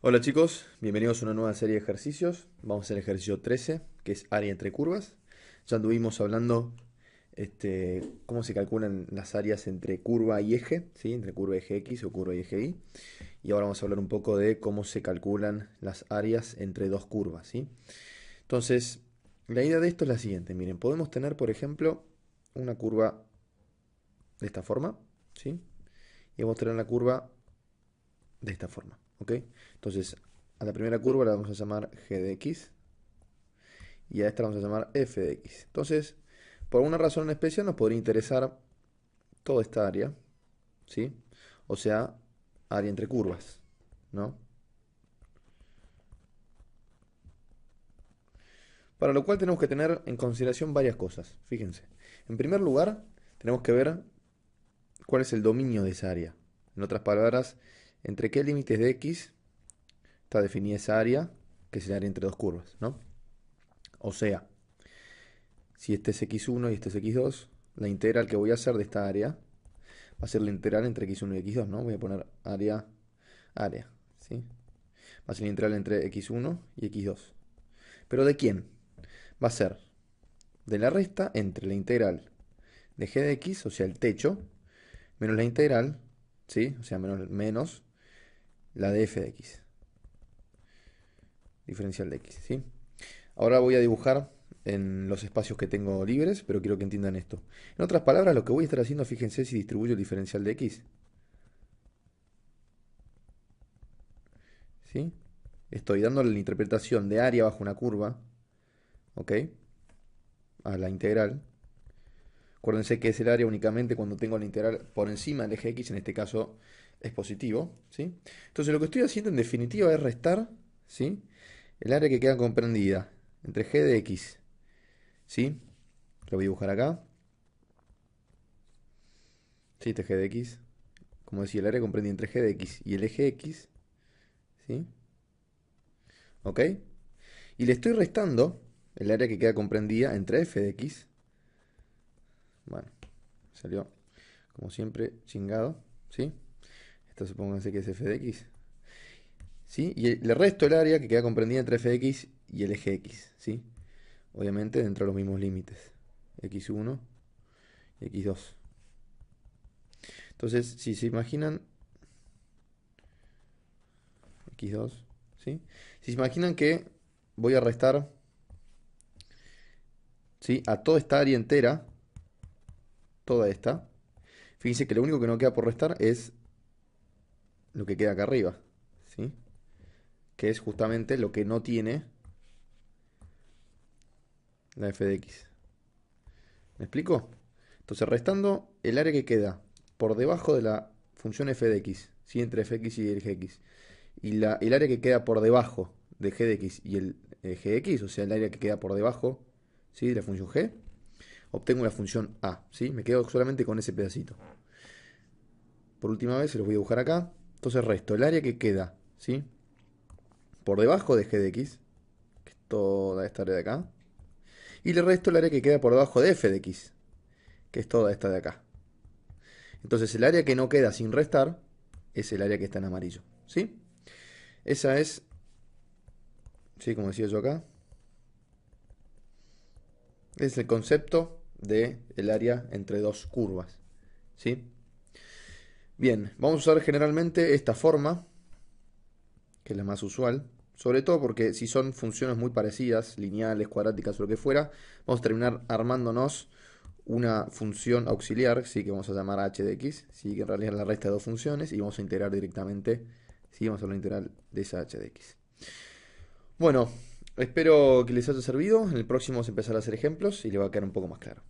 Hola chicos, bienvenidos a una nueva serie de ejercicios. Vamos a hacer el ejercicio 13, que es área entre curvas. Ya anduvimos hablando cómo se calculan las áreas entre curva y eje, ¿sí? Entre curva y eje X o curva y eje Y. Y ahora vamos a hablar un poco de cómo se calculan las áreas entre dos curvas, ¿sí? Entonces, la idea de esto es la siguiente. Miren, podemos tener, por ejemplo, una curva de esta forma, ¿sí? Y vamos a tener la curva de esta forma, ¿ok? Entonces, a la primera curva la vamos a llamar g de x y a esta la vamos a llamar f de x. Entonces, por alguna razón en especial nos podría interesar toda esta área, ¿sí? O sea, área entre curvas, ¿no? Para lo cual tenemos que tener en consideración varias cosas, fíjense. En primer lugar, tenemos que ver cuál es el dominio de esa área. En otras palabras, entre qué límites de x está definida esa área, que es el área entre dos curvas, ¿no? O sea, si este es x1 y este es x2, la integral que voy a hacer de esta área va a ser la integral entre x1 y x2, ¿no? Voy a poner área, ¿sí? Va a ser la integral entre x1 y x2. ¿Pero de quién? Va a ser de la resta entre la integral de g de x, o sea, el techo, menos la integral, ¿sí? O sea, menos la de f de x, diferencial de x, ¿sí? Ahora voy a dibujar en los espacios que tengo libres, pero quiero que entiendan esto. En otras palabras, lo que voy a estar haciendo, fíjense si distribuyo el diferencial de x, ¿sí? Estoy dándole la interpretación de área bajo una curva, ¿ok? A la integral. Acuérdense que es el área únicamente cuando tengo la integral por encima del eje x, en este caso es positivo, ¿sí? Entonces lo que estoy haciendo en definitiva es restar, ¿sí? El área que queda comprendida entre g de x, ¿sí? Lo voy a dibujar acá, ¿sí? Este g de x, como decía, el área comprendida entre g de x y el eje x, ¿sí? ¿Ok? Y le estoy restando el área que queda comprendida entre f de x, bueno, salió como siempre chingado, ¿sí? Esto supónganse que es f de x, ¿sí? Y le resto el área que queda comprendida entre f de x y el eje x, ¿sí? Obviamente dentro de los mismos límites, x1 y x2. Entonces, si se imaginan, x2, ¿sí? Si se imaginan que voy a restar, ¿sí? A toda esta área entera, toda esta, fíjense que lo único que no queda por restar es lo que queda acá arriba, ¿sí? Que es justamente lo que no tiene la f de x. ¿Me explico? Entonces, restando el área que queda por debajo de la función f de x, ¿sí? Entre fx y el eje x, y el área que queda por debajo de g de x y el eje x, o sea, el área que queda por debajo, ¿sí? De la función g, obtengo la función a, ¿sí? Me quedo solamente con ese pedacito. Por última vez, se los voy a dibujar acá. Entonces, resto el área que queda, ¿sí? Por debajo de g de x, que es toda esta área de acá, y le resto el área que queda por debajo de f de x, que es toda esta de acá. Entonces el área que no queda sin restar es el área que está en amarillo, ¿sí? Esa es, ¿sí? Como decía yo acá, es el concepto de el área entre dos curvas, ¿sí? Bien, vamos a usar generalmente esta forma, que es la más usual, sobre todo porque si son funciones muy parecidas, lineales, cuadráticas o lo que fuera, vamos a terminar armándonos una función auxiliar, sí, que vamos a llamar h de x, sí, que en realidad es la resta de dos funciones, y vamos a integrar directamente, sí, vamos a hacer la integral de esa h de x. Bueno, espero que les haya servido. En el próximo vamos a empezar a hacer ejemplos y les va a quedar un poco más claro.